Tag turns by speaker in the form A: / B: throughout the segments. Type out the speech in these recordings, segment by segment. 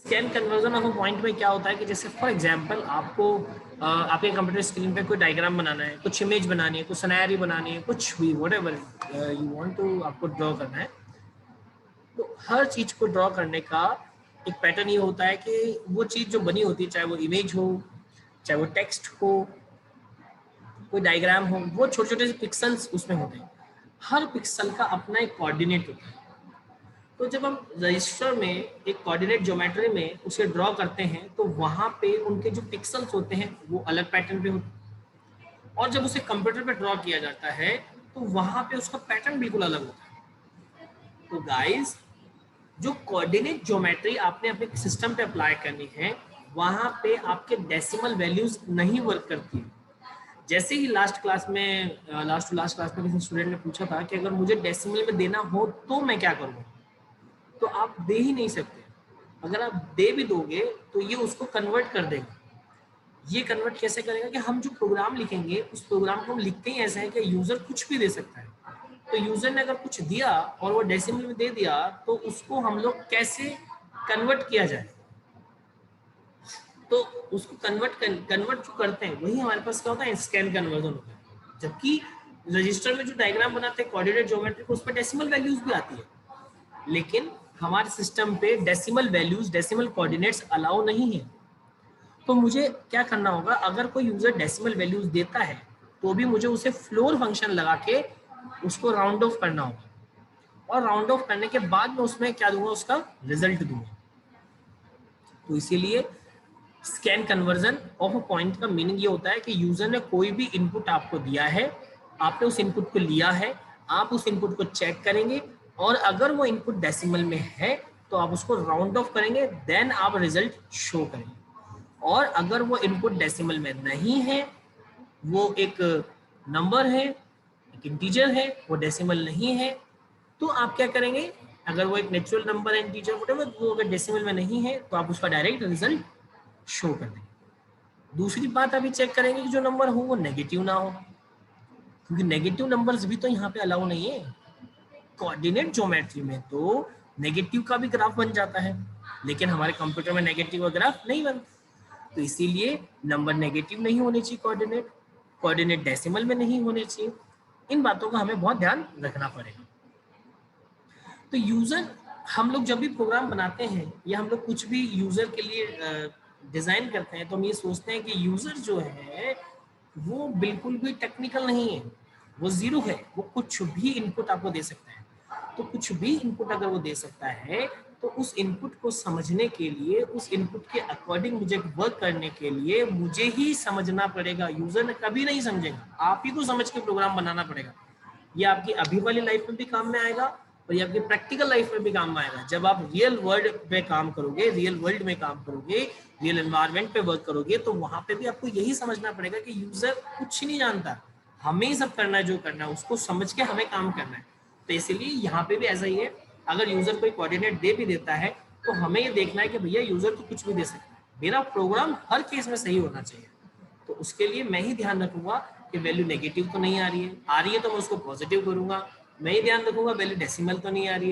A: Scan conversion of a point में क्या होता है कि जैसे फॉर एग्जांपल आपको आपके कंप्यूटर स्क्रीन पे कोई डायग्राम बनाना है, कुछ इमेज बनानी है, कुछ सिनेरियो बनानी है, कुछ भी व्हाटएवर यू वांट टू आपको ड्रॉ करना है। तो हर चीज को ड्रॉ करने का एक पैटर्न ये होता है कि वो चीज जो बनी होती है, चाहे वो इमेज हो, चाहे वो टेक्स्ट हो, कोई डायग्राम हो, वो छोटे छोटे से पिक्सल्स उसमें होते हैं। हर पिक्सल का अपना एक कोऑर्डिनेट होता है। तो जब हम रजिस्टर में एक कोऑर्डिनेट ज्योमेट्री में उसे ड्रॉ करते हैं तो वहां पे उनके जो पिक्सल्स होते हैं वो अलग पैटर्न पे होते हैं, और जब उसे कंप्यूटर पे ड्रॉ किया जाता है तो वहां पे उसका पैटर्न बिल्कुल अलग होता है। तो गाइस, जो कोऑर्डिनेट ज्योमेट्री आपने अपने सिस्टम पे अप्लाई करनी है वहां पे आपके डेसिमल वैल्यूज नहीं वर्क करती है। जैसे ही लास्ट क्लास में किसी स्टूडेंट ने पूछा था कि अगर मुझे डेसिमल में देना हो तो मैं क्या करूँगा, तो आप दे ही नहीं सकते। अगर आप दे भी दोगे तो ये उसको कन्वर्ट कर देगा। ये कन्वर्ट कैसे करेगा कि हम जो प्रोग्राम लिखेंगे उस प्रोग्राम को हम लिखते ही ऐसा है कि यूजर कुछ भी दे सकता है। तो यूजर ने अगर कुछ दिया और वो डेसिमल में दे दिया तो उसको हम लोग कैसे कन्वर्ट किया जाए, तो उसको कन्वर्ट जो करते हैं वही हमारे पास क्या होता है, स्कैन कन्वर्जन होता है। जबकि रजिस्टर में जो डायग्राम बनाते हैं कोऑर्डिनेट ज्योमेट्री को, उस पर डेसिमल वैल्यूज भी आती है, लेकिन हमारे सिस्टम पे decimal values, decimal coordinates allow नहीं है। तो मुझे क्या करना होगा, अगर कोई यूजर डेसिमल वैल्यूज देता है तो भी मुझे उसे फ्लोर फंक्शन लगा के उसको राउंड ऑफ करना होगा, और राउंड ऑफ करने के बाद मैं उसमें क्या दूंगा, उसका रिजल्ट दूंगा। तो इसीलिए scan conversion of a point का मीनिंग ये होता है कि यूजर ने कोई भी इनपुट आपको दिया है, आपने उस इनपुट को लिया है, आप उस इनपुट को चेक करेंगे, और अगर वो इनपुट डेसिमल में है तो आप उसको राउंड ऑफ करेंगे, देन आप रिजल्ट शो करेंगे। और अगर वो इनपुट डेसिमल में नहीं है, वो एक नंबर है, एक इंटीजर है, वो डेसिमल नहीं है, तो आप क्या करेंगे, अगर वो एक नेचुरल नंबर है, इंटीजर व्हाटएवर, वो अगर डेसिमल में नहीं है तो आप उसका डायरेक्ट रिजल्ट शो कर देंगे। दूसरी बात अभी चेक करेंगे कि जो नंबर हो वो नेगेटिव ना हो, क्योंकि नेगेटिव नंबर्स भी तो यहाँ पे अलाउ नहीं है। कोऑर्डिनेट ज्योमेट्री में तो नेगेटिव का भी ग्राफ बन जाता है, लेकिन हमारे कंप्यूटर में नेगेटिव का ग्राफ नहीं बनता। तो इसीलिए नंबर नेगेटिव नहीं होने चाहिए, कोऑर्डिनेट कोऑर्डिनेट डेसिमल में नहीं होने चाहिए। इन बातों का हमें बहुत ध्यान रखना पड़ेगा। तो यूजर, हम लोग जब भी प्रोग्राम बनाते हैं या हम लोग कुछ भी यूजर के लिए डिजाइन करते हैं तो हम ये सोचते हैं कि यूजर जो है वो बिल्कुल भी टेक्निकल नहीं है, वो जीरो है, वो कुछ भी इनपुट आपको दे सकता है। तो कुछ भी इनपुट अगर वो दे सकता है तो उस इनपुट को समझने के लिए, उस इनपुट के अकॉर्डिंग मुझे वर्क करने के लिए मुझे ही समझना पड़ेगा, यूजर ने कभी नहीं समझेगा, आप ही को समझ के प्रोग्राम बनाना पड़ेगा। ये आपकी अभी वाली लाइफ में भी काम में आएगा और ये आपकी प्रैक्टिकल लाइफ में भी काम में आएगा। जब आप रियल वर्ल्ड पे काम करोगे, रियल वर्ल्ड में काम करोगे, रियल एनवायरनमेंट पे वर्क करोगे, तो वहां पे भी आपको यही समझना पड़ेगा कि यूजर कुछ नहीं जानता, हमें ही सब करना है, जो करना है उसको समझ के हमें काम करना है। तो इसीलिए यहाँ पे भी ऐसा ही है, अगर यूजर कोई कोऑर्डिनेट दे भी देता है तो हमें ये देखना है कि भैया यूजर तो कुछ भी दे सकता है, मेरा प्रोग्राम हर केस में सही होना चाहिए। तो उसके लिए मैं ही ध्यान रखूंगा कि वैल्यू नेगेटिव तो नहीं आ रही है तो मैं उसको पॉजिटिव करूंगा। मैं ही ध्यान रखूंगा वैल्यू डेसिमल तो नहीं आ रही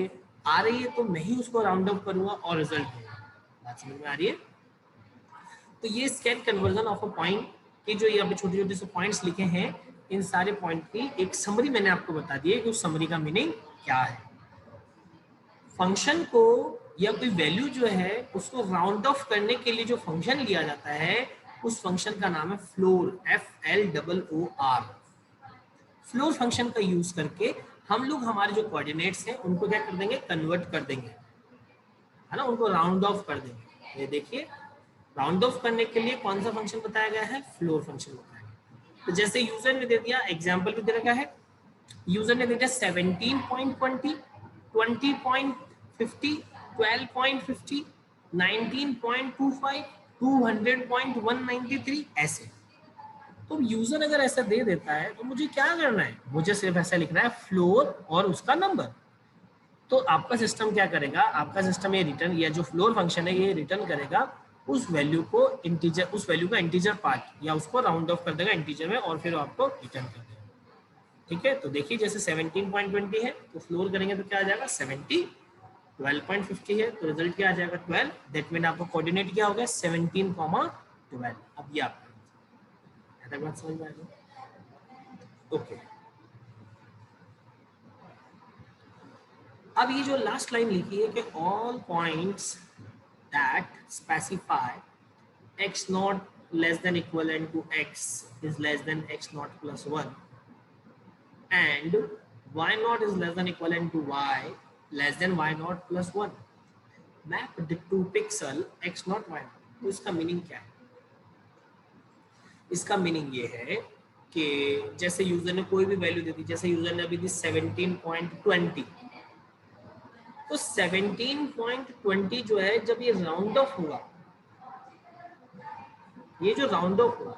A: है तो मैं ही उसको राउंड ऑफ करूंगा और रिजल्ट दूंगा। बात समझ में आ रही है? तो ये scan conversion of a point की जो ये अभी छोटे छोटे से पॉइंट्स लिखे हैं, इन सारे पॉइंट की एक समरी मैंने आपको बता दी है कि उस समरी का मीनिंग क्या है। फंक्शन को या कोई वैल्यू जो है उसको राउंड ऑफ करने के लिए जो फंक्शन लिया जाता है उस फंक्शन का नाम है फ्लोर, FLOOR। फ्लोर फंक्शन का यूज करके हम लोग हमारे जो कोऑर्डिनेट्स हैं उनको क्या कर देंगे, कन्वर्ट कर देंगे, है ना, उनको राउंड ऑफ कर देंगे। ये देखिए, राउंड ऑफ करने के लिए कौन सा फंक्शन बताया गया है, फ्लोर फंक्शन बताया गया। तो जैसे यूजर ने दे दिया, एग्जाम्पल भी दे रखा है, यूजर ने दे दिया 17.20, 20.50, 12.50, 19.25, 200.193 ऐसे। तो यूजर अगर ऐसा दे देता है तो मुझे क्या करना है, मुझे सिर्फ ऐसा लिखना है फ्लोर और उसका नंबर। तो आपका सिस्टम क्या करेगा, आपका सिस्टम ये रिटर्न, या जो फ्लोर फंक्शन है ये रिटर्न करेगा उस वैल्यू को इंटीजर, उस वैल्यू का इंटीजर पार्ट, या उसको राउंड ऑफ कर देगा इंटीजर में और फिर आपको रिटर्न कर देगा। ठीक है, तो देखिए जैसे 17.20 है तो फ्लोर करेंगे तो क्या आ जाएगा 70, 12.50 है तो रिजल्ट क्या आ जाएगा 12, दैट मीन आपका कोऑर्डिनेट क्या हो गया 17,12। अब ये आप बात समझ में आ गई। ओके, अब ये जो लास्ट लाइन लिखी है कि all points that specify x naught less than equivalent to x is less than x naught plus 1 and y naught is less than equivalent to y less than y naught plus 1 map the two pixel x naught y naught। तो इसका meaning क्या है? इसका meaning ये है कि जैसे user ने कोई भी वैल्यू दे दी, जैसे यूजर ने अभी दी 17.20, तो 17.20 जो है जब ये राउंड ऑफ हुआ, ये जो राउंड ऑफ हुआ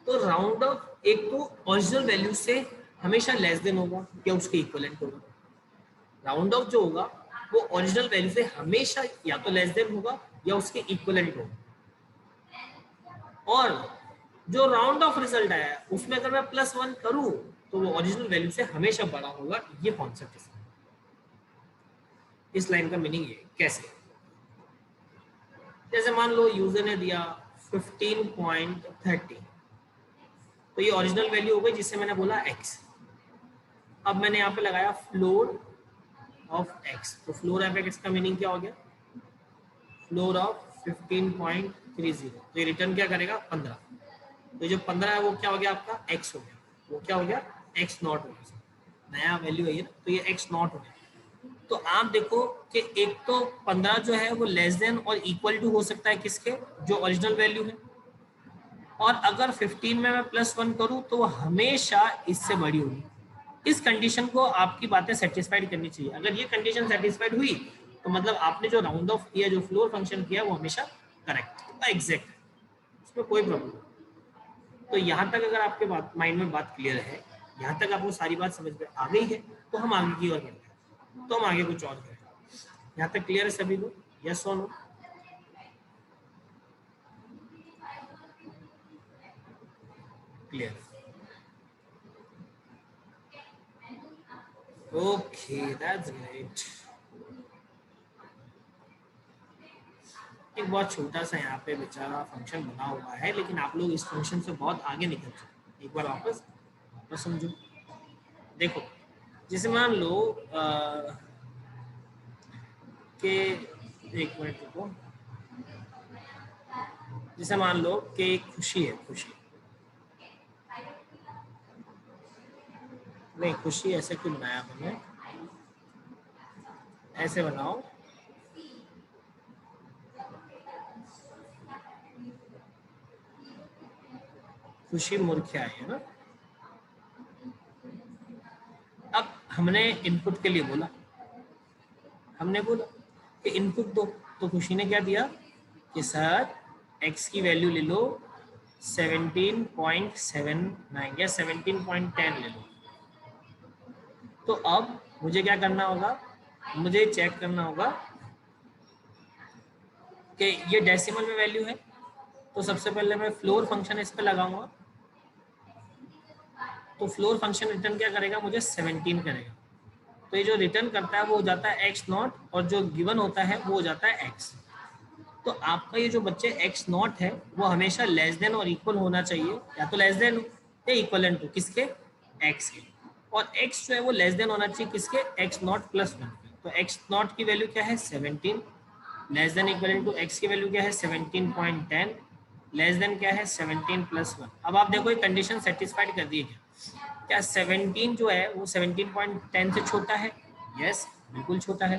A: तो राउंड ऑफ एक तो ओरिजिनल वैल्यू से हमेशा लेस देन होगा या उसके इक्विवेलेंट होगा। राउंड ऑफ जो होगा वो ओरिजिनल वैल्यू से हमेशा या तो लेस देन होगा या उसके इक्विवेलेंट होगा। और जो राउंड ऑफ रिजल्ट आया उसमें अगर मैं +1 करूं तो वो ओरिजिनल वैल्यू से हमेशा बड़ा होगा। ये कॉन्सेप्ट है इस लाइन का मीनिंग। ये कैसे? जैसे मान लो यूजर ने दिया 15.30, तो ये ओरिजिनल वैल्यू हो गई जिससे मैंने बोला x। अब मैंने यहाँ पे लगाया फ्लोर ऑफ x, तो फ्लोर ऑफ x का मीनिंग क्या हो गया? फ्लोर ऑफ 15.30, तो ये रिटर्न क्या करेगा 15। तो जो 15 है वो क्या हो गया आपका x हो गया, वो क्या हो गया x नॉट हो गया, नया वैल्यू है ये ना, तो ये x नॉट हो गया। तो आप देखो कि एक तो 15 जो है वो लेस देन और इक्वल टू हो सकता है किसके, जो ओरिजिनल वैल्यू है, और अगर 15 में मैं +1 करूं तो वो हमेशा इससे बड़ी होगी। इस कंडीशन को आपकी बातें सेटिस्फाइड करनी चाहिए। अगर ये कंडीशन सेटिस्फाइड हुई तो मतलब आपने जो राउंड ऑफ किया, जो फ्लोर फंक्शन किया, वो हमेशा करेक्ट एग्जैक्ट, उसमें कोई प्रॉब्लम नहीं। तो यहाँ तक अगर आपके माइंड में बात क्लियर है, यहाँ तक आपको सारी बात समझ में आ गई है, तो हम आगे की ओर बढ़ते हैं, तो हम आगे कुछ और करें। यहाँ तक क्लियर है सभी को? यस और no? Clear? Okay, that's great. एक बहुत छोटा सा यहाँ पे बेचारा फंक्शन बना हुआ है, लेकिन आप लोग इस फंक्शन से बहुत आगे निकल चुके। एक बार वापस समझो। देखो, जैसे मान लो कि एक मिनट रुको, जैसे मान लो कि खुशी है, खुशी नहीं, खुशी ऐसे क्यों बनाया हमने, ऐसे बनाओ, खुशी मूर्खिया है ना। अब हमने इनपुट के लिए बोला, हमने बोला कि इनपुट दो, तो खुशी ने क्या दिया कि सर x की वैल्यू ले लो 17.79 या 17.10 ले लो। तो अब मुझे क्या करना होगा, मुझे चेक करना होगा कि ये डेसिमल में वैल्यू है, तो सबसे पहले मैं फ्लोर फंक्शन इस पे लगाऊंगा, तो फ्लोर फंक्शन रिटर्न क्या करेगा, मुझे 17 करेगा। तो ये जो रिटर्न करता है वो हो जाता है x नॉट, और जो गिवन होता है वो हो जाता है x। तो आपका ये जो बच्चे x नॉट है वो हमेशा लेस देन और इक्वल होना चाहिए, या तो लेस देन या इक्वलेंट हो किसके, x के, और x जो है वो लेस देन होना चाहिए किसके, x नॉट प्लस 1। तो x नॉट की वैल्यू क्या है 17, less than equivalent to x की वैल्यू क्या है 17.10, लेस देन क्या है 17 + 1। अब आप देखो ये कंडीशन सेटिस्फाइड कर दी है क्या 17 जो है वो 17.10 से छोटा है? यस, बिल्कुल छोटा है।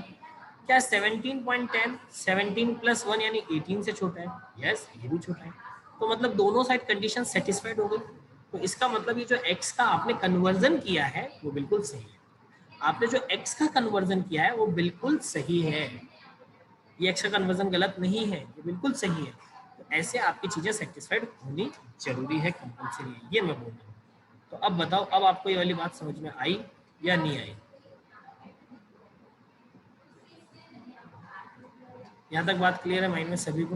A: क्या 17.10 17 + 1 यानी 18 से छोटा है? यस, ये भी छोटा है। तो मतलब दोनों साइड कंडीशन सेटिस्फाइड हो गई। तो इसका मतलब ये जो x का आपने कन्वर्जन किया है वो बिल्कुल सही है। आपने जो x का कन्वर्जन किया है वो बिल्कुल सही है, ये x का कन्वर्जन गलत नहीं है, ये बिल्कुल सही है। तो ऐसे आपकी चीजें सेटिस्फाइड होनी जरूरी है, कंपल्सरी है, ये मैं बोल रहा हूँ। तो अब बताओ, अब आपको ये वाली बात समझ में आई या नहीं आई? यहाँ तक बात क्लियर है माइंड में सभी को?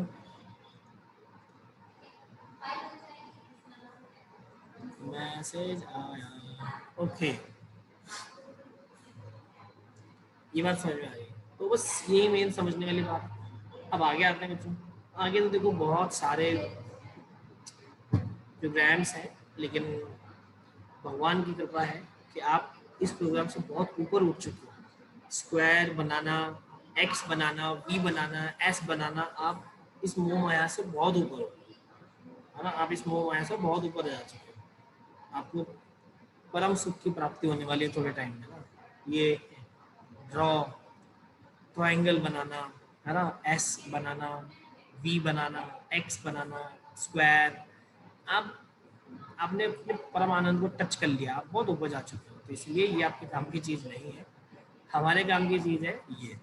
A: मैसेज आया, ओके, ये बात समझ में आ गई। तो बस यही मेन समझने वाली बात है। अब आगे आते हैं बच्चों। आगे तो देखो बहुत सारे प्रोग्राम्स हैं, लेकिन भगवान की कृपा है कि आप इस प्रोग्राम से बहुत ऊपर उठ चुके हो। स्क्वायर बनाना, एक्स बनाना, वी बनाना, एस बनाना, आप इस मोह माया से बहुत ऊपर हो, है ना। आप इस मोह माया से बहुत ऊपर जा चुके हो। आपको परम सुख की प्राप्ति होने वाली है थोड़े टाइम में ना। ये ड्रॉ, ट्रायंगल बनाना, है ना, एस बनाना, वी बनाना, एक्स बनाना, स्क्वायर, आप आपने अपने परम आनंद को टच कर लिया, आप बहुत ऊपर जा चुके हो। तो इसलिए ये आपके काम की चीज़ नहीं है, हमारे काम की चीज़ है ये।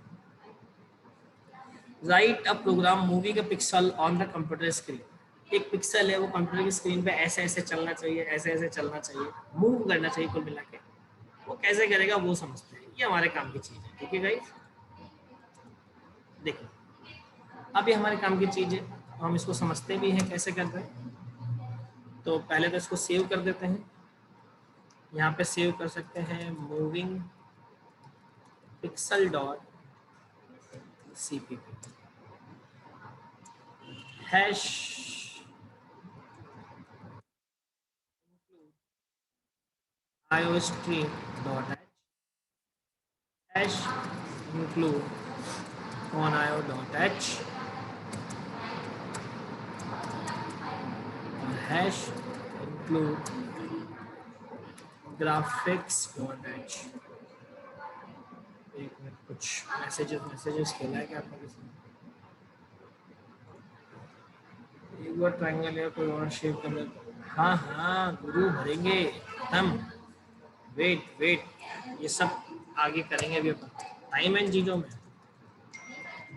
A: Write a program moving a pixel on the computer screen. एक पिक्सल है वो कंप्यूटर की स्क्रीन पे ऐसे ऐसे चलना चाहिए, ऐसे ऐसे चलना चाहिए, मूव करना चाहिए, कुल मिला के वो कैसे करेगा वो समझते हैं। ये हमारे काम की चीज़ है, ठीक है गाइस। देखो अब ये हमारे काम की चीज़ है, हम इसको समझते भी हैं कैसे कर रहे हैं। तो पहले तो इसको सेव कर देते हैं। यहाँ पे सेव कर सकते हैं moving pixel dot cpp hash iostream dot h hash include on io dot h और hash include graphics dot h। एक मिनट, कुछ मैसेजेस खेला है क्या आपने किसी ने? एक बार ट्रायंगल या कोई और शेप कर ले। हाँ हाँ गुरु भरेंगे हम। वेट वेट, ये सब आगे करेंगे अभी अपन। टाइम एंड चीजों में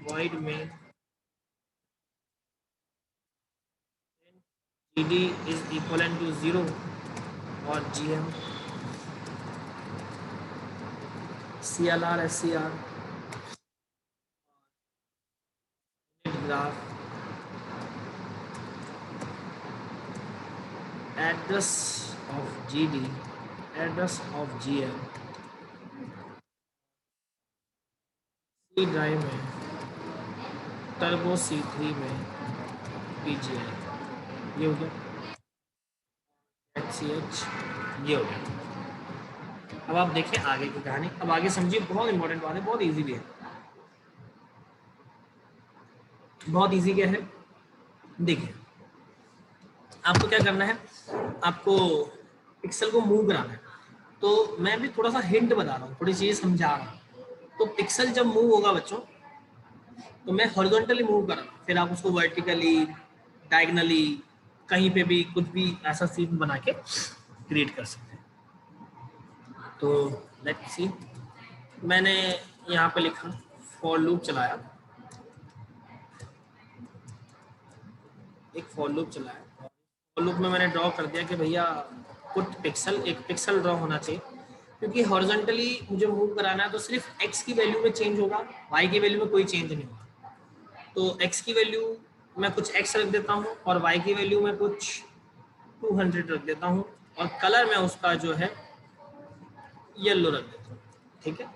A: void में gd is equivalent to 0 और gm clr scr graph address of gd, address of gm, C drive में, टर्बो C3 में, PGI, ये हो गया, HCH, ये हो गया। अब आप देखें आगे की कहानी। अब आगे समझिए, बहुत इंपॉर्टेंट बात है, बहुत इजी भी है। बहुत इजी क्या है, देखिए आपको क्या करना है, आपको पिक्सल को मूव कराना है। तो मैं भी थोड़ा सा हिंट बता रहा हूँ, थोड़ी चीज़ समझा रहा हूँ। तो पिक्सल जब मूव होगा बच्चों, तो मैं हॉरिजॉन्टली मूव कर रहा हूँ, फिर आप उसको वर्टिकली, डायगनली, कहीं पे भी कुछ भी ऐसा सीन बना के क्रिएट कर सकते हैं। तो लेट्स सी, मैंने यहाँ पे लिखा फॉर लूप चलाया, एक फॉर लूप चलाया। फॉर लूप में मैंने ड्रॉ कर दिया कि भैया पुट पिक्सल, एक पिक्सल ड्रॉ होना चाहिए, क्योंकि हॉरिजॉन्टली मुझे मूव कराना है। तो सिर्फ एक्स की वैल्यू में चेंज होगा, वाई की वैल्यू में कोई चेंज नहीं होगा। तो एक्स की वैल्यू मैं कुछ एक्स रख देता हूँ और वाई की वैल्यू में कुछ 200 रख देता हूँ, और कलर में उसका जो है येलो रख देता हूँ, ठीक है।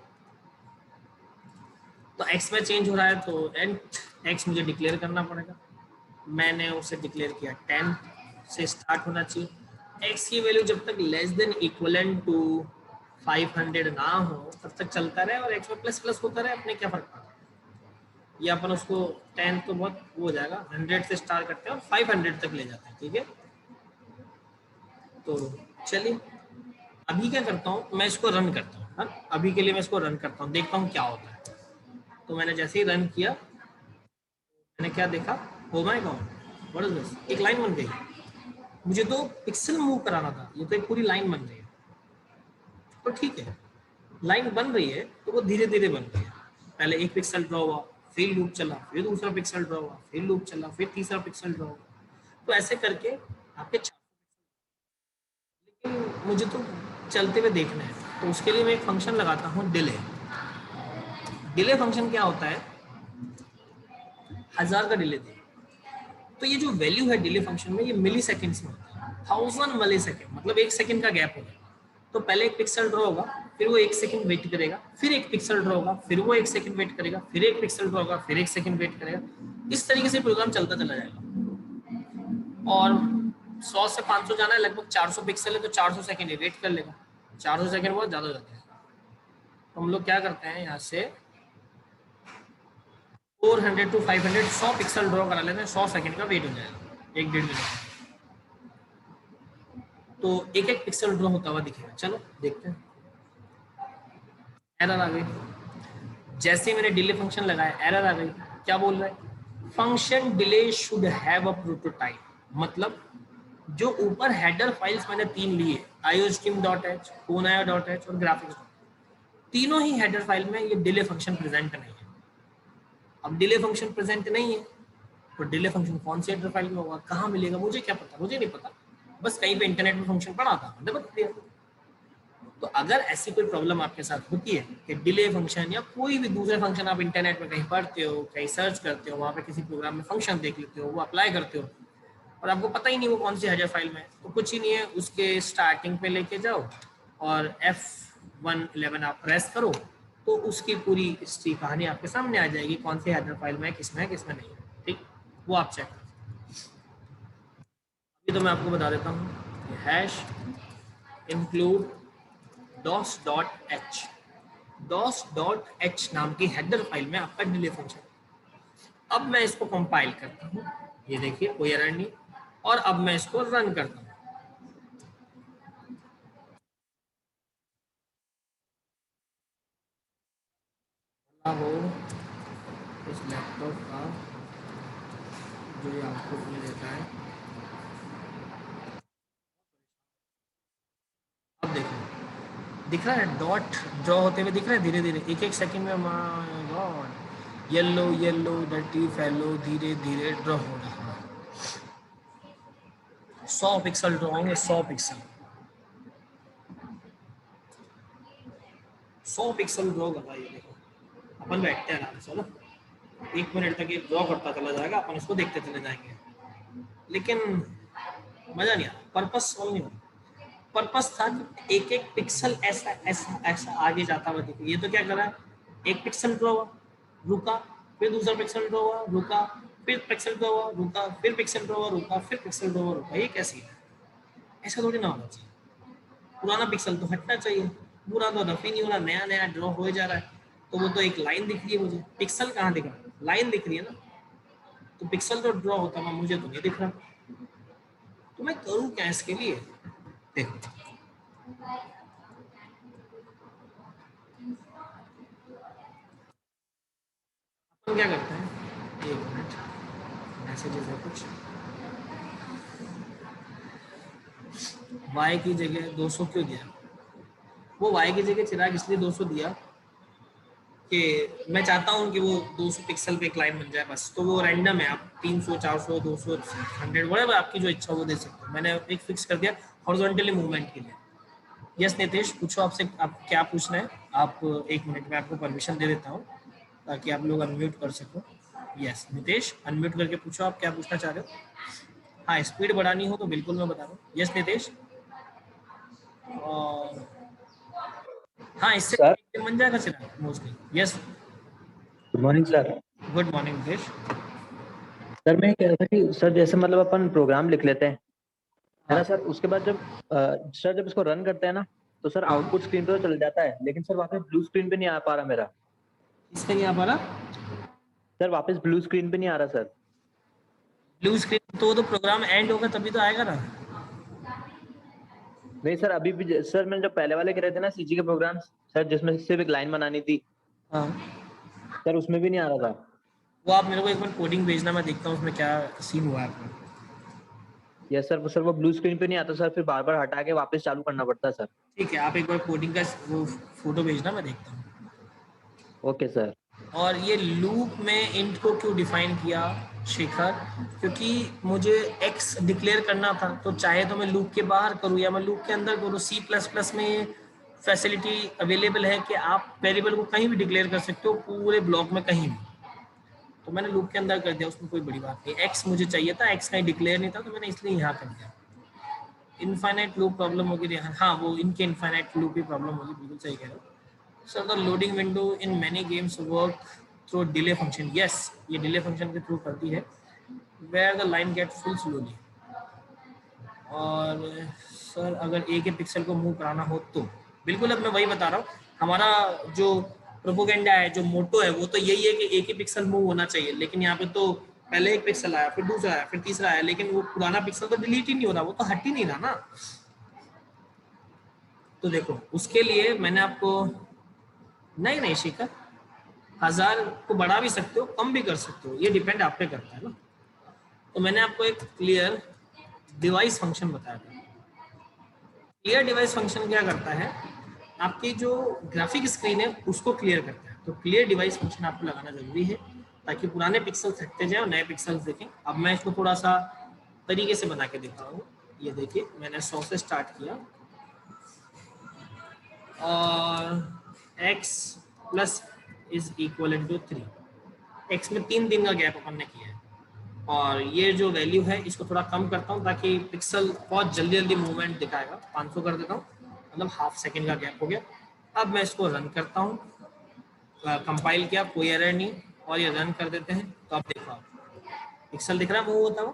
A: तो एक्स में चेंज हो रहा है, तो एंड एक्स मुझे डिक्लेयर करना पड़ेगा। मैंने उसे डिक्लेयर किया 10 से स्टार्ट होना चाहिए। एक्स की वैल्यू जब तक लेस देन इक्वलेंट टू 500 ना हो तब तक चलता रहे, और एक्स में प्लस प्लस होता रहे, अपने क्या फर्क पड़ता है। ये अपन उसको 10 तो बहुत वो हो जाएगा, 100 से स्टार्ट करते हैं और 500 तक ले जाते हैं, ठीक है। तो चलिए अभी क्या करता हूँ, मैं इसको रन करता हूँ। हाँ, अभी के लिए मैं इसको रन करता हूँ, देखता हूँ क्या होता है। तो मैंने जैसे ही रन किया, मैंने क्या देखा, oh my God what is this, एक लाइन बन गई। मुझे तो पिक्सल मूव कराना था, ये तो एक पूरी लाइन बन रही है। तो ठीक है, लाइन बन रही है तो वो धीरे धीरे बन रही है। पहले एक पिक्सल ड्रॉ हुआ, फिर लूप चला, फिर दूसरा पिक्सल ड्रॉ हुआ, फिर लूप चला, फिर तीसरा पिक्सल ड्रॉ हुआ। तो ऐसे करके आपके लेकिन मुझे तो चलते हुए देखना है, तो उसके लिए मैं एक फंक्शन लगाता हूँ, डिले। डिले फंक्शन क्या होता है, 1000 का डिले दे। तो ये जो वैल्यू है डिले फंक्शन में, ये मिली सेकेंड्स में होता है। 1000 मिली सेकेंड मतलब 1 सेकेंड का गैप हो गया। तो पहले एक पिक्सल ड्रॉ होगा, फिर वो 1 सेकंड वेट करेगा, फिर एक पिक्सल ड्रॉ होगा, फिर वो 1 सेकंड वेट करेगा, फिर एक पिक्सल ड्रॉ होगा, फिर 1 सेकंड वेट करेगा। इस तरीके से प्रोग्राम चलता चला जाएगा। और 100 से 500 जाना है, लगभग 400 पिक्सल है, तो 400 सेकंड वेट कर लेगा। 400 सेकंड बहुत ज्यादा हो जाता है, तो हम लोग क्या करते हैं, यहाँ से 400 टू 500 100 पिक्सल ड्रॉ करा लेते हैं। 100 सेकंड का वेट हो जाएगा, 1-1.5 मिनट। तो एक एक पिक्सल ड्रॉ होता हुआ दिखेगा। चलो देखते हैं। एरर आ गई, जैसे मैंने डिले फंक्शन लगाया एरर आ गई। क्या बोल रहा है, function delay should have a prototype. मतलब जो ऊपर हेडर फाइल्स मैंने 3 लिए, iostream.h, phonaio.h और graphics, तीनों ही हेडर फाइल में ये डिले फंक्शन प्रेजेंट नहीं है। अब डिले फंक्शन प्रेजेंट नहीं है तो डिले फंक्शन कौन सी हेडर फाइल में होगा, कहाँ मिलेगा, मुझे क्या पता, मुझे नहीं पता। बस कहीं पे इंटरनेट में फंक्शन पड़ा था, मैंने बता दिया। तो अगर ऐसी कोई प्रॉब्लम आपके साथ होती है कि डिले फंक्शन या कोई भी दूसरे फंक्शन आप इंटरनेट में कहीं पढ़ते हो, कहीं सर्च करते हो, वहाँ पे किसी प्रोग्राम में फंक्शन देख लेते हो, वो अप्लाई करते हो और आपको पता ही नहीं वो कौन सी हेडर फाइल में है, तो कुछ ही नहीं है, उसके स्टार्टिंग पे लेके जाओ और F11 आप प्रेस करो, तो उसकी पूरी हिस्ट्री कहानी आपके सामने आ जाएगी, कौन सी हेडर फाइल में है, किसमें नहीं है। ठीक, वो आप चेक करो। अभी तो मैं आपको बता देता हूँ, हैश इंक्लूड dos.h, dos.h नाम की हेडर फाइल में आपका डिले फंक्शन। अब मैं इसको कंपाइल करता हूँ, ये देखिए कोई एरर नहीं, और अब मैं इसको रन करता हूँ। हो इस लैपटॉप का जो ये आउटपुट में देता है, अब देखो दिख रहा है डॉट ड्रॉ होते हुए दिख रहा है धीरे धीरे, एक एक सेकंड में। My God, yellow yellow dirty fellow धीरे धीरे ड्रॉ हो रहा है। 100 पिक्सल ड्रॉ होंगे, 100 पिक्सल, 100 पिक्सल ड्रॉ कर रहा है। ये देखो अपन बैठते हैं आराम से ना, 1 मिनट तक ये ड्रॉ करता चला जाएगा, अपन इसको देखते चले जाएंगे, लेकिन मजा नहीं आता, पर्पस सॉल्व नहीं होता। पर्पस था कि एक एक पिक्सल ऐसा ऐसा ऐसा आगे जाता हुआ दिखे। ये तो क्या कर रहा है, एक पिक्सल ड्रॉ हुआ, रुका, फिर दूसरा पिक्सल ड्रॉ हुआ, रुका, फिर पिक्सल ड्रॉ हुआ, रुका, फिर पिक्सल ड्रॉ हुआ, रुका, फिर पिक्सल ड्रॉ हुआ, रुका। ये कैसी है, ऐसा थोड़ी ना होना चाहिए। पुराना पिक्सल तो हटना चाहिए, पूरा तो रफ ही नहीं हो रहा, नया नया ड्रॉ हो जा रहा है। तो वो तो एक लाइन दिख रही है मुझे, पिक्सल कहाँ दिख रहा है, लाइन दिख रही है ना, तो पिक्सल तो ड्रॉ होता है, मुझे तो नहीं दिख रहा। तो मैं करूँ क्या इसके लिए, देखो तो क्या करते हैं, एक मिनट, मैसेजेस है कुछ, y की जगह 200 क्यों दिया, वो y की जगह चिराग इसलिए 200 दिया कि मैं चाहता हूँ कि वो 200 पिक्सल पे एक लाइन बन जाए बस। तो वो रैंडम है, आप 300 400 200 100 व्हाटएवर आपकी जो इच्छा वो दे सकते हो। मैंने एक फिक्स कर दिया हॉरिजॉन्टली मूवमेंट के लिए। यस नितेश पूछो, आपसे आप क्या पूछना है, आप 1 मिनट में आपको परमिशन दे देता हूँ ताकि आप लोग अनम्यूट कर सको। यस नितेश अनम्यूट करके पूछो आप क्या पूछना चाह रहे हो। हाँ स्पीड बढ़ानी हो तो बिल्कुल मैं बता रहा हूँ। यस नितेश, और हाँ इससे
B: सर
A: बन जाएगा Chirag mostly. Yes
B: good morning sir.
A: Good morning Nitesh.
B: Sir मैं कह रहा था कि सर जैसे मतलब अपन प्रोग्राम लिख लेते हैं है ना
A: हाँ
B: सर, उसके बाद जब सर जब इसको रन करते हैं ना तो सर
A: हाँ,
B: आउटपुट स्क्रीन पे तो चल जाता है, लेकिन सर वापस ब्लू स्क्रीन पे नहीं आ पा रहा मेरा।
A: इसका क्या पड़ा,
B: सर वापस ब्लू स्क्रीन पे नहीं आ रहा सर।
A: ब्लू स्क्रीन तो प्रोग्राम एंड होगा तभी तो आएगा ना।
B: नहीं सर अभी भी सर मैंने जो पहले वाले करे थे ना सीजी के प्रोग्राम सर, जिसमें सिर्फ एक लाइन बनानी थी
A: हाँ
B: सर, उसमें भी नहीं आ रहा था।
A: वो आप मेरे को एक बार कोडिंग भेजना, मैं देखता हूँ उसमें क्या सीन हुआ है आपका।
B: यस सर वो ब्लू स्क्रीन पे नहीं आता सर, फिर बार बार हटा के वापस चालू करना पड़ता है सर।
A: ठीक है आप एक बार कोडिंग का वो फोटो भेजना, मैं देखता हूँ।
B: Okay sir.
A: और ये लूप में इंट को क्यों डिफाइन किया शेखर, क्योंकि मुझे एक्स डिक्लेयर करना था, तो चाहे तो मैं लूप के बाहर करूँ या मैं लूप के अंदर करूँ। सी प्लस प्लस में ये फैसिलिटी अवेलेबल है कि आप वेरिएबल को कहीं भी डिक्लेयर कर सकते हो, पूरे ब्लॉक में कहीं भी। तो मैंने लूप के अंदर कर दिया, उसमें कोई बड़ी बात नहीं। एक्स मुझे चाहिए था, एक्स कहीं डिक्लेयर नहीं था, तो मैंने इसलिए यहाँ कर दिया। इनफाइनाइट लूप प्रॉब्लम होगी, हाँ वो इनके इनफाइनाइट लूप की प्रॉब्लम होगी, बिल्कुल सही कह रहे हो sir. The loading window in many games work through delay function, yes ये डिले फंक्शन के थ्रू करती है, where the line get full slowly. और सर अगर एक ही पिक्सल को मूव कराना हो तो बिल्कुल, अब मैं वही बता रहा हूँ, हमारा जो प्रोपोगेंडा है, जो मोटो है, वो तो यही है कि एक ही पिक्सल मूव होना चाहिए, लेकिन यहाँ पे तो पहले एक पिक्सल आया, फिर दूसरा आया, फिर तीसरा आया, लेकिन वो पुराना पिक्सल तो डिलीट ही नहीं हो रहा, वो तो हट ही नहीं रहा ना। तो देखो उसके लिए मैंने आपको, नहीं नहीं शिखर, 1000 को बढ़ा भी सकते हो, कम भी कर सकते हो, ये डिपेंड आप पे करता है ना। तो मैंने आपको एक क्लियर डिवाइस फंक्शन बताया था। क्लियर डिवाइस फंक्शन क्या करता है, आपकी जो ग्राफिक स्क्रीन है उसको क्लियर करता है। तो क्लियर डिवाइस फंक्शन आपको लगाना जरूरी है ताकि पुराने पिक्सल्स हटते जाए और नए पिक्सल्स देखें। अब मैं इसको थोड़ा सा तरीके से बना के दिखा रहा हूँ। ये देखिए, मैंने 100 से स्टार्ट किया और x plus is equal to 3, x में 3 दिन का गैप अपन ने किया है, और ये जो वैल्यू है इसको थोड़ा कम करता हूँ ताकि पिक्सल बहुत जल्दी जल्दी मूवमेंट दिखाएगा। 500 कर देता हूँ, मतलब हाफ सेकंड का गैप हो गया। अब मैं इसको रन करता हूँ, कंपाइल किया, कोई एरर नहीं, और ये रन कर देते हैं। तो अब देखो आप पिक्सल दिख रहा है मूव होता हुआ,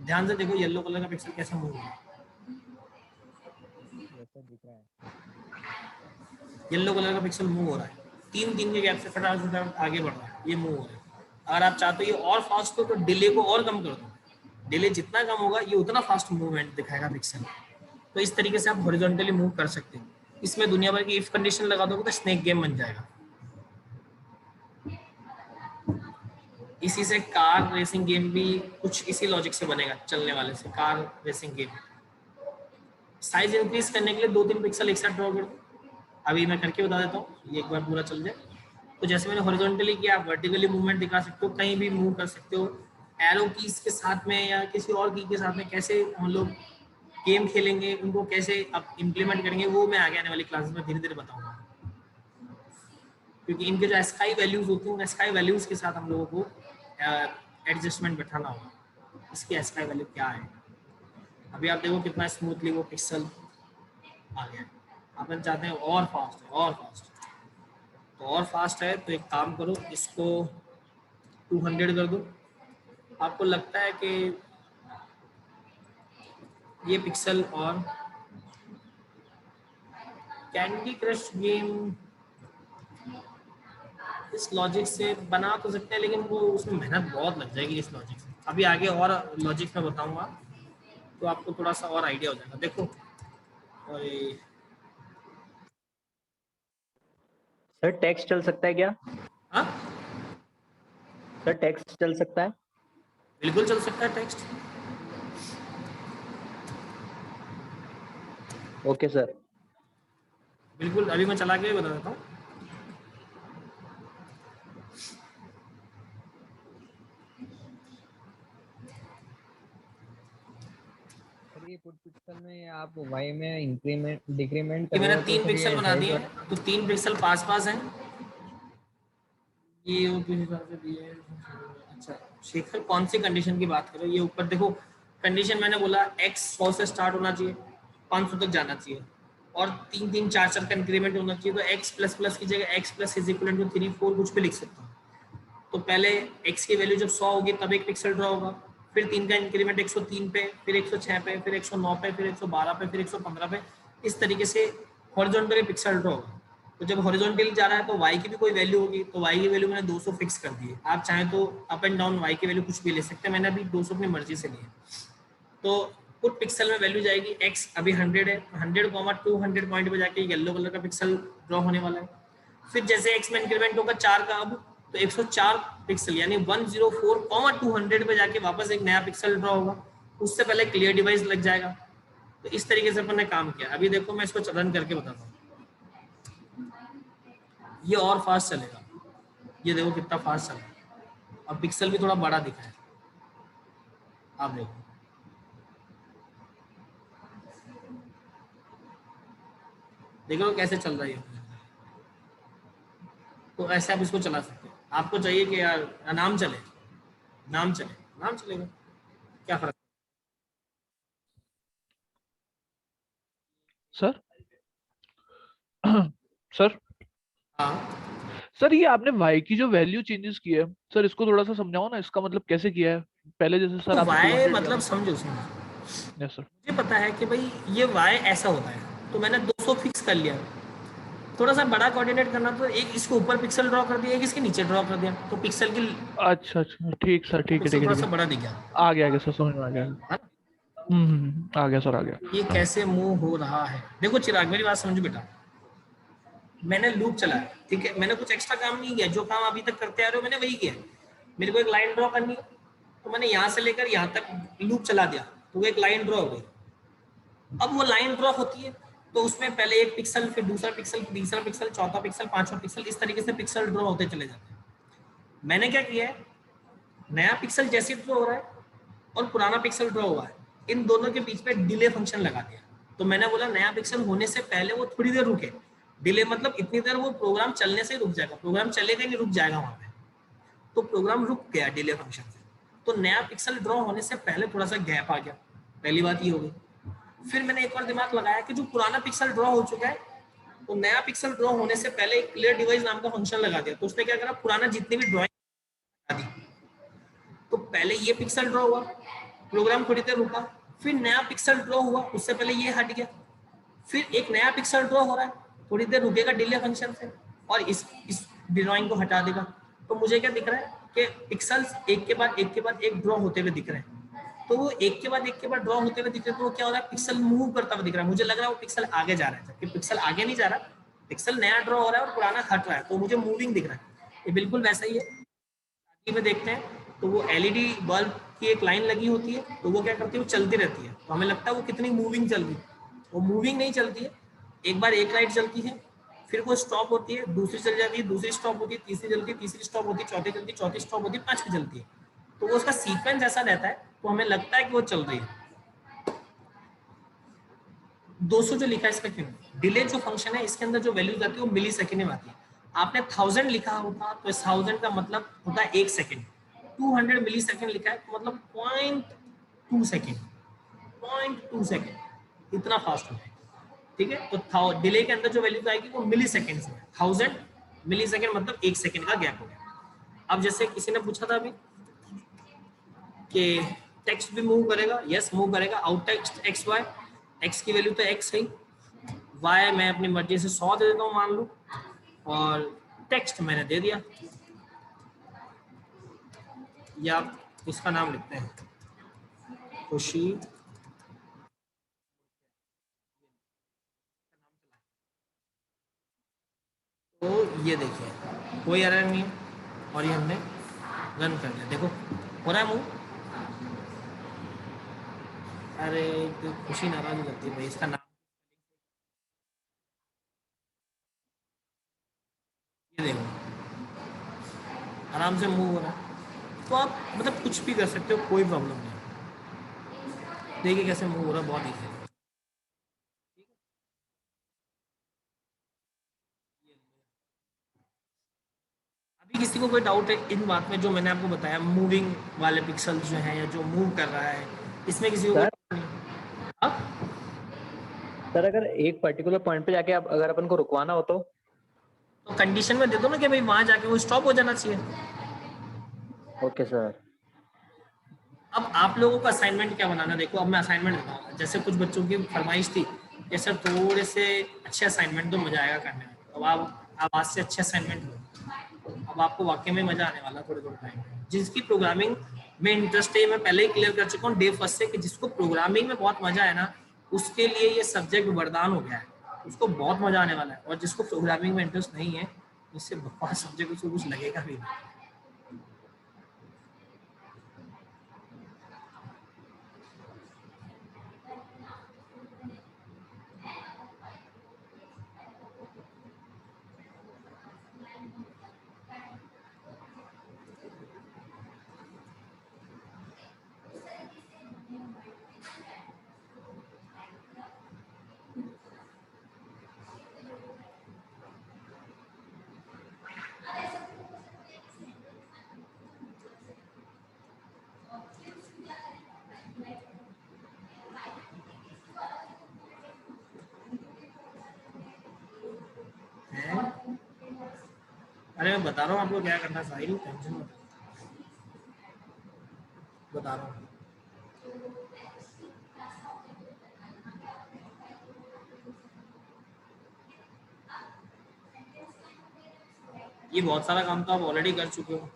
A: ध्यान से देखो येलो कलर का पिक्सल कैसे मूव हो रहा है, येलो कलर का पिक्सल मूव हो रहा है, 3 दिन के गैप से फटाफट आगे बढ़ रहा है, ये मूव हो रहा है। अगर आप चाहते हो ये और फास्ट हो तो डिले को और कम कर दो, डिले जितना कम होगा ये उतना फास्ट मूवमेंट दिखाएगा पिक्सल। तो इस तरीके से आप हॉरिजॉन्टली मूव कर सकते हो। इसमें दुनिया भर की इफ कंडीशन लगा दोगे तो स्नेक गेम बन जाएगा। इसी से कार रेसिंग गेम भी कुछ इसी लॉजिक से बनेगा, चलने वाले से car racing game. Size increase करने के लिए 2-3 पिक्सल एक साथ ड्रॉ कर दो, अभी मैं करके बता देता हूँ, ये एक बार पूरा चल जाए। तो जैसे मैंने हॉरिजॉन्टली किया, आप वर्टिकली मूवमेंट दिखा सकते हो, कहीं भी मूव कर सकते हो, एरो कीज के साथ में या किसी और की के साथ में कैसे हम लोग गेम खेलेंगे, उनको कैसे आप इम्प्लीमेंट करेंगे, वो मैं आगे आने वाली क्लासेस में धीरे धीरे बताऊंगा। क्योंकि इनके जो स्काई वैल्यूज होती हैं, उन स्काई वैल्यूज के साथ हम लोगों को एडजस्टमेंट बैठाना होगा, इसकी स्काई वैल्यू क्या है। अभी आप देखो कितना स्मूथली वो पिक्सल आ गया। अपन चाहते हैं और फास्ट है, और फास्ट, तो और फास्ट है तो एक काम करो, इसको 200 कर दो। आपको लगता है कि ये पिक्सल और कैंडी क्रश गेम इस लॉजिक से बना तो सकते हैं, लेकिन वो उसमें मेहनत बहुत लग जाएगी इस लॉजिक से। अभी आगे और लॉजिक में बताऊंगा तो आपको थोड़ा सा और आइडिया हो जाएगा। देखो, और
B: सर टेक्स्ट चल सकता है क्या?
A: हाँ
B: सर टेक्स्ट चल सकता है?
A: बिल्कुल चल सकता है टेक्स्ट।
B: Okay sir.
A: बिल्कुल, अभी मैं चला के बता देता हूँ।
C: ये पुट पिक्सल में आप वाई में इंक्रीमेंट डिक्रीमेंट
A: ये
C: कर
A: मैंने
C: रहे हो तो
A: 3
C: फिर
A: पिक्सल
C: ये
A: बना
C: हाइट
A: दिए
C: और
A: हैं, तो 3 पिक्सल पास पास हैं, ये वो किस हिसाब से दिए हैं। अच्छा शेखर, कौन सी कंडीशन की बात करो? ये ऊपर देखो, कंडीशन मैंने बोला x 100 से स्टार्ट होना चाहिए, 500 तक जाना चाहिए, और 3-3 4-4 का इंक्रीमेंट होना चाहिए। तो x प्लस प्लस की जगह x plus is equal to 3-4 कुछ भी लिख सकता हूँ। तो पहले x की वैल्यू जब 100 होगी तब एक पिक्सल ड्रॉ होगा, फिर 3 का इंक्रीमेंट 103 पे, फिर 106 पे, फिर 109 पे, फिर 112 पे, फिर 115 पे, इस तरीके से हॉरिजॉन्टली पिक्सल ड्रॉ होगा। तो जब हॉरिजॉन्टली जा रहा है तो y की भी कोई वैल्यू होगी, तो y की वैल्यू मैंने 200 फिक्स कर दी है। आप चाहें तो अप एंड डाउन y की वैल्यू कुछ भी ले सकते हैं, मैंने अभी 200 अपनी मर्जी से ली है। तो पुट पिक्सल में वैल्यू जाएगी x, अभी 100 है, 100,200 पॉइंट पे जाके येलो कलर का पिक्सल ड्रॉ होने वाला है। फिर जैसे x में इंक्रीमेंट होगा 4 का, अब तो 104 पिक्सल यानी 104,200 पे जाके वापस एक नया पिक्सल ड्रॉ होगा, उससे पहले क्लियर डिवाइस लग जाएगा। तो इस तरीके से अपन ने काम किया। अभी देखो मैं इसको रन करके बताता हूँ, ये और फास्ट चलेगा, ये देखो कितना फास्ट चल रहा है। अब पिक्सल भी थोड़ा बड़ा दिखा है, आप देखो, देखो कैसे चल रहा है। तो ऐसे आप इसको चला सकते हैं। आपको चाहिए कि यार नाम चले, नाम चले, नाम चलेगा, क्या फर्क।
D: सर सर
A: हाँ,
D: सर ये आपने y की जो वैल्यू चेंजेस की है सर, इसको थोड़ा सा समझाओ ना, इसका मतलब कैसे किया है? पहले जैसे सर
A: तो
D: आपने
A: वाई
D: 200 लिया
A: मतलब
D: था।
A: समझो समझो,
D: यस सर।
A: मुझे पता है कि भाई ये वाई ऐसा होता है, तो मैंने 200 फिक्स कर लिया। थोड़ा सा बड़ा कोऑर्डिनेट करना तो एक इसके ऊपर पिक्सल ड्रॉ कर दिया, एक इसके नीचे ड्रॉ कर दिया, तो पिक्सल की
D: अच्छा अच्छा, ठीक सर, ठीक है
A: पिक्सल
D: ठीक है
A: थोड़ा
D: ठीक
A: सा
D: है।
A: बड़ा दिख गया
D: आ गया सर, समझ में आ गया।
A: है।
D: आ गया सर, आ गया।
A: ये कैसे मूव हो रहा है, देखो चिराग मेरी बात समझो बेटा। मैंने लूप चलाया, ठीक है, मैंने कुछ एक्स्ट्रा काम नहीं किया, जो काम अभी तक करते आ रहे हो मैंने वही किया। मेरे को एक लाइन ड्रॉ करनी है, तो मैंने यहाँ से लेकर यहाँ तक लूप चला दिया, तो वो एक लाइन ड्रॉ हो गई। अब वो लाइन ड्रॉ होती है, तो उसमें पहले एक पिक्सल, फिर दूसरा पिक्सल, तीसरा पिक्सल, चौथा पिक्सल, पांचवा पिक्सल, इस तरीके से पिक्सल ड्रॉ होते चले जाते हैं। मैंने क्या किया है, नया पिक्सल जैसे ड्रॉ हो रहा है और पुराना पिक्सल ड्रॉ हुआ है, इन दोनों के बीच में डिले फंक्शन लगा दिया। तो मैंने बोला नया पिक्सल होने से पहले वो थोड़ी देर रुके। डिले मतलब इतनी देर वो प्रोग्राम चलने से रुक जाएगा, प्रोग्राम चलेगा नहीं, रुक जाएगा वहां पे। तो प्रोग्राम रुक गया डिले फंक्शन से, तो नया पिक्सल ड्रॉ होने से पहले थोड़ा सा गैप आ गया। पहली बात ये हो गई। फिर मैंने एक और दिमाग लगाया कि जो पुराना पिक्सल ड्रॉ हो चुका है, तो नया पिक्सल ड्रॉ होने से पहले एक क्लियर डिवाइस नाम का फंक्शन लगा दिया। तो उसने क्या करा, पुराना जितनी भी ड्रॉइंग दी, तो पहले ये पिक्सल ड्रॉ हुआ, प्रोग्राम थोड़ी देर रुका, फिर नया पिक्सल ड्रॉ हुआ, उससे पहले ये हट गया, फिर एक नया पिक्सल ड्रॉ हो रहा है, थोड़ी देर रुकेगा डिले फंक्शन से, और इस ड्राइंग को हटा देगा। तो मुझे क्या दिख रहा है कि पिक्सल्स एक के बाद एक के बाद एक ड्रॉ होते हुए दिख रहे हैं। तो वो एक के बाद एक के बाद ड्रॉ होते हुए दिख रहे हैं, तो वो क्या हो रहा है, पिक्सल मूव करता हुआ दिख रहा है। मुझे लग रहा है वो पिक्सल आगे जा रहा है, जबकि पिक्सल आगे नहीं जा रहा, पिक्सल नया ड्रॉ हो रहा है और पुराना हट रहा है, तो मुझे मूविंग दिख रहा है। ये बिल्कुल वैसा ही है। में देखते हैं तो वो एलईडी बल्ब की एक लाइन लगी होती है, तो वो क्या करती है, वो चलती रहती है, तो हमें लगता है वो कितनी मूविंग चल रही है। वो मूविंग नहीं चलती है, एक बार एक लाइट चलती है, फिर वो स्टॉप होती है, दूसरी चल जाती है, दूसरी स्टॉप होती है, तीसरी चलती है, तीसरी स्टॉप होती है, चौथी चलती है, चौथी स्टॉप होती है, पांचवी चलती है। तो वो उसका सीक्वेंस ऐसा रहता है, तो हमें लगता है कि वो चल रही है। 200 जो लिखा है इसका क्यों, डिले जो फंक्शन है इसके अंदर जो वैल्यूज आती है वो मिली सेकेंड में आती है। आपने 1000 लिखा होता तो 1000 का मतलब होता है 1 सेकेंड। 200 मिली सेकेंड लिखा है तो मतलब 0.2 सेकेंड, 0.2 सेकेंड, इतना फास्ट होता है। ठीक है, तो डिले के अंदर जो वैल्यूज आएगी वो मिली सेकेंड में, 1000 मिली सेकेंड मतलब 1 सेकेंड का गैप हो गया। अब जैसे किसी ने पूछा था अभी कि टेक्स्ट भी मूव करेगा, यस मूव करेगा, out text X Y, X की वैल्यू तो एक्स है, वाई मैं अपनी मर्जी से 100 दे देता हूँ मान लो, और टेक्स्ट मैंने दे दिया, या इसका नाम लिखते हैं खुशी। तो ये देखिए कोई एरर नहीं है, और ये हमने रन कर दिया, देखो हो रहा है मूव। अरे तो खुशी नाराज हो जाती है भाई, इसका नाम ये देखो आराम से मूव हो रहा है। तो आप मतलब कुछ भी कर सकते हो, कोई प्रॉब्लम नहीं। देखिए कैसे मूव हो रहा है, बहुत ईजी है। अभी किसी को कोई डाउट है इन बात में जो मैंने आपको बताया, मूविंग वाले पिक्सल जो है या जो मूव कर रहा है, इसमें किसी को कोई
B: सर
A: डाउट नहीं? अब
B: सर अगर एक पर्टिकुलर पॉइंट पे जाके अगर अपन को रुकवाना हो
A: तो कंडीशन में दे दो ना कि भाई वहां जाके वो स्टॉप हो जाना चाहिए।
B: Okay sir.
A: अब आप लोगों का असाइनमेंट क्या बनाना, देखो अब मैं असाइनमेंट देता हूँ। जैसे कुछ बच्चों की फरमाइश थी कि सर थोड़े से अच्छे असाइनमेंट तो मजा आएगा करने में, अब आप आज से अच्छे असाइनमेंट हो, अब आपको वाकई में मजा आने वाला थोड़े थोड़े टाइम में। जिसकी प्रोग्रामिंग में इंटरेस्ट है, मैं पहले ही क्लियर कर चुका हूँ डे फर्स्ट से, कि जिसको प्रोग्रामिंग में बहुत मजा है ना, उसके लिए ये सब्जेक्ट वरदान हो गया है, उसको बहुत मजा आने वाला है। और जिसको प्रोग्रामिंग में इंटरेस्ट नहीं है, उससे बकवास सब्जेक्ट, उसको कुछ लगेगा भी नहीं। अरे मैं बता रहा हूँ आपको क्या करना है साहिल, टेंशन मत लो, बता रहा हूँ। ये बहुत सारा काम तो आप ऑलरेडी कर चुके हो।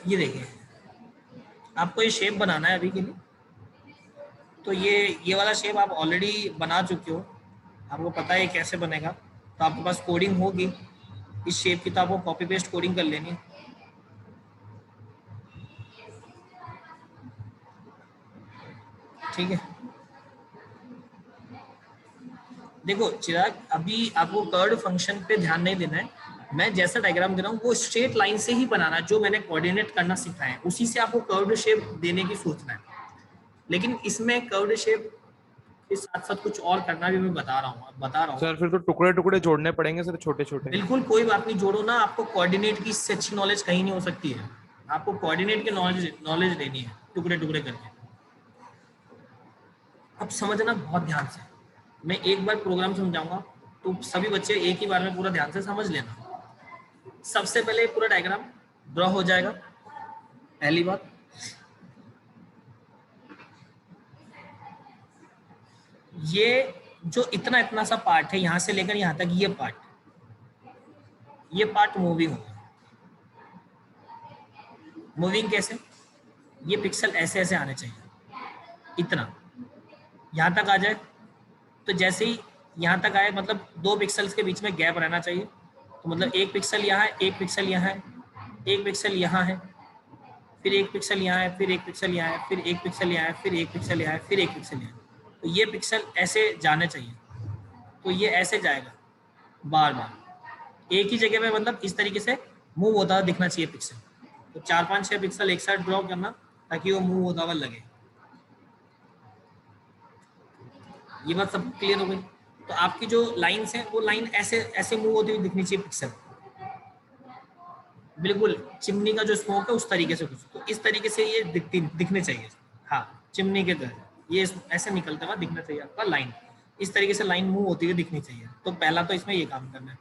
A: ये देखिए, आपको ये शेप बनाना है अभी के लिए, तो ये वाला शेप आप ऑलरेडी बना चुके हो, आपको पता है कैसे बनेगा, तो आपके पास कोडिंग होगी इस शेप की, तो आपको कॉपी पेस्ट कोडिंग कर लेनी है। ठीक है, देखो चिराग, अभी आपको कर्व फंक्शन पे ध्यान नहीं देना है, मैं जैसा डायग्राम दे रहा हूँ वो स्ट्रेट लाइन से ही बनाना है, जो मैंने कोऑर्डिनेट करना सिखाया है उसी से आपको कर्व्ड शेप देने की सोचना है। लेकिन इसमें कर्व्ड शेप के साथ साथ कुछ और करना भी मैं बता रहा हूँ
E: सर फिर तो टुकड़े टुकड़े जोड़ने पड़ेंगे सर, छोटे छोटे।
A: बिल्कुल, कोई बात नहीं, जोड़ो ना, आपको कोऑर्डिनेट की इससे अच्छी नॉलेज कहीं नहीं हो सकती है, आपको कोऑर्डिनेट की नॉलेज लेनी है टुकड़े टुकड़े करके। अब समझना बहुत ध्यान से, मैं एक बार प्रोग्राम समझाऊंगा तो सभी बच्चे एक ही बार में पूरा ध्यान से समझ लेना। सबसे पहले पूरा डायग्राम ड्रॉ हो जाएगा, पहली बात। ये जो इतना इतना सा पार्ट है यहाँ से लेकर यहाँ तक, ये पार्ट मूविंग होगा। मूविंग कैसे? ये पिक्सल ऐसे ऐसे आने चाहिए, इतना यहाँ तक आ जाए, तो जैसे ही यहाँ तक आए मतलब 2 पिक्सल्स के बीच में गैप रहना चाहिए, तो मतलब 1 पिक्सल यहाँ है, 1 पिक्सल यहाँ है, 1 पिक्सल यहाँ है, फिर 1 पिक्सल यहाँ है, फिर 1 पिक्सल यहाँ है, फिर 1 पिक्सल यहाँ है, फिर 1 पिक्सल यहाँ है, फिर 1 पिक्सल यहाँ है। तो ये पिक्सल ऐसे जाने चाहिए, तो ये ऐसे जाएगा बार बार एक ही जगह पे, मतलब इस तरीके से मूव होता हुआ दिखना चाहिए पिक्सल। तो 4 5 6 पिक्सल एक साथ ड्रॉ करना ताकि वो मूव होता हुआ लगे। ये बात सब क्लियर हो गई? तो आपकी जो लाइंस हैं वो लाइन ऐसे ऐसे मूव होती हुई दिखनी चाहिए पिक्सल, बिल्कुल चिमनी का जो स्मोक है उस तरीके से कुछ, तो इस तरीके से ये दिखने चाहिए। हाँ, चिमनी के तरह ये ऐसे निकलता हुआ दिखना चाहिए आपका लाइन, इस तरीके से लाइन मूव होती हुई दिखनी चाहिए। तो पहला तो इसमें ये काम करना है,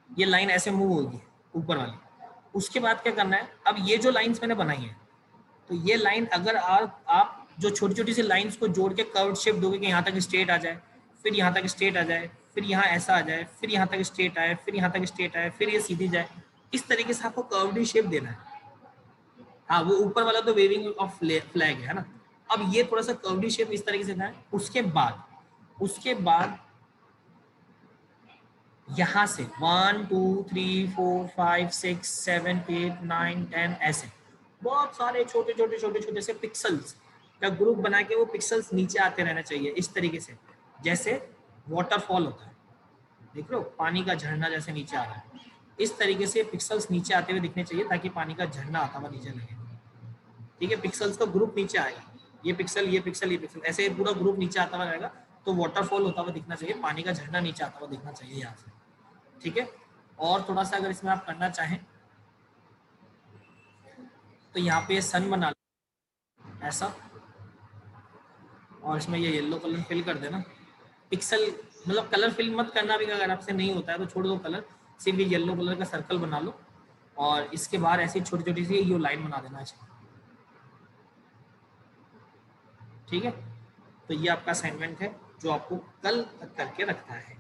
A: ये लाइन ऐसे मूव होगी ऊपर वाली। उसके बाद क्या करना है, अब ये जो लाइंस मैंने बनाई है, तो ये लाइन अगर आप जो छोटी छोटी सी लाइंस को जोड़ के कर्व शेप दोगे कि यहाँ तक स्ट्रेट आ जाए, फिर यहाँ तक स्ट्रेट आ जाए, फिर यहाँ ऐसा आ जाए, फिर यहाँ तक स्ट्रेट आए, फिर यहाँ तक स्ट्रेट आए, फिर ये सीधी जाए, इस तरीके से आपको कर्वडी शेप देना है। हाँ, वो ऊपर वाला तो वेविंग ऑफ फ्लैग है ना। अब ये थोड़ा सा कर्वडी शेप इस तरीके से देना है। उसके बाद यहाँ से 1 2 3 4 5 6 7 8 9 10 ऐसे बहुत सारे छोटे से पिक्सल्स का ग्रुप बना के वो पिक्सल्स नीचे आते रहना चाहिए इस तरीके से, जैसे वाटरफॉल होता है, देख लो पानी का झरना जैसे नीचे आ रहा है, इस तरीके से पिक्सल्स नीचे आते हुए दिखने चाहिए ताकि पानी का झरना आता हुआ नीचे लगे। ठीक है, पिक्सल्स का ग्रुप नीचे आएगा, ये पिक्सल ये पिक्सल ये पिक्सल, ऐसे पूरा ग्रुप नीचे आता हुआ रहेगा, तो वाटरफॉल होता हुआ दिखना चाहिए, पानी का झरना नीचे आता हुआ दिखना चाहिए यहाँ से। ठीक है, और थोड़ा सा अगर इसमें आप करना चाहें तो यहाँ पे सन बना लो ऐसा, और इसमें ये येलो कलर फिल कर देना। पिक्सल मतलब कलर फिल मत करना भी, अगर आपसे नहीं होता है तो छोड़ दो कलर, सिर्फ ये येलो कलर का सर्कल बना लो और इसके बाहर ऐसी छोटी छोटी सी ये लाइन बना देना है। ठीक है, तो ये आपका असाइनमेंट है जो आपको कल तक करके रखना है।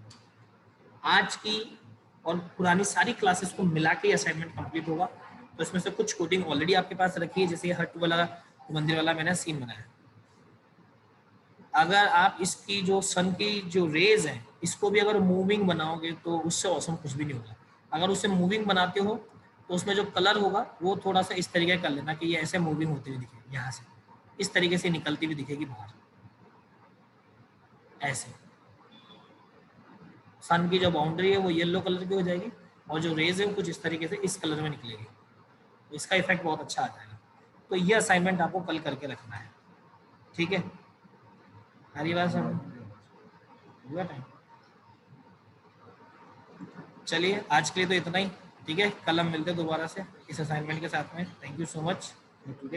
A: आज की और पुरानी सारी क्लासेस को मिला के असाइनमेंट कंप्लीट होगा। तो इसमें से कुछ कोडिंग ऑलरेडी आपके पास रखी है, जैसे हट वाला मंदिर वाला मैंने सीन बनाया। अगर आप इसकी जो सन की जो रेज है इसको भी अगर मूविंग बनाओगे तो उससे औसम कुछ भी नहीं होगा। अगर उसे मूविंग बनाते हो तो उसमें जो कलर होगा वो थोड़ा सा इस तरीके कर लेना कि ये ऐसे मूविंग होती हुई दिखे, यहाँ से इस तरीके से निकलती हुई दिखेगी बाहर, ऐसे। सन की जो बाउंड्री है वो येलो कलर की हो जाएगी और जो रेज है वो कुछ इस तरीके से इस कलर में निकलेगी, इसका इफेक्ट बहुत अच्छा आ जाएगा। तो ये असाइनमेंट आपको कल करके रखना है, ठीक है? आ रही बात समझ? हुआ टाइम? चलिए आज के लिए तो इतना ही, ठीक है? कल हम मिलते हैं दोबारा से इस असाइनमेंट के साथ में। Thank you so much today.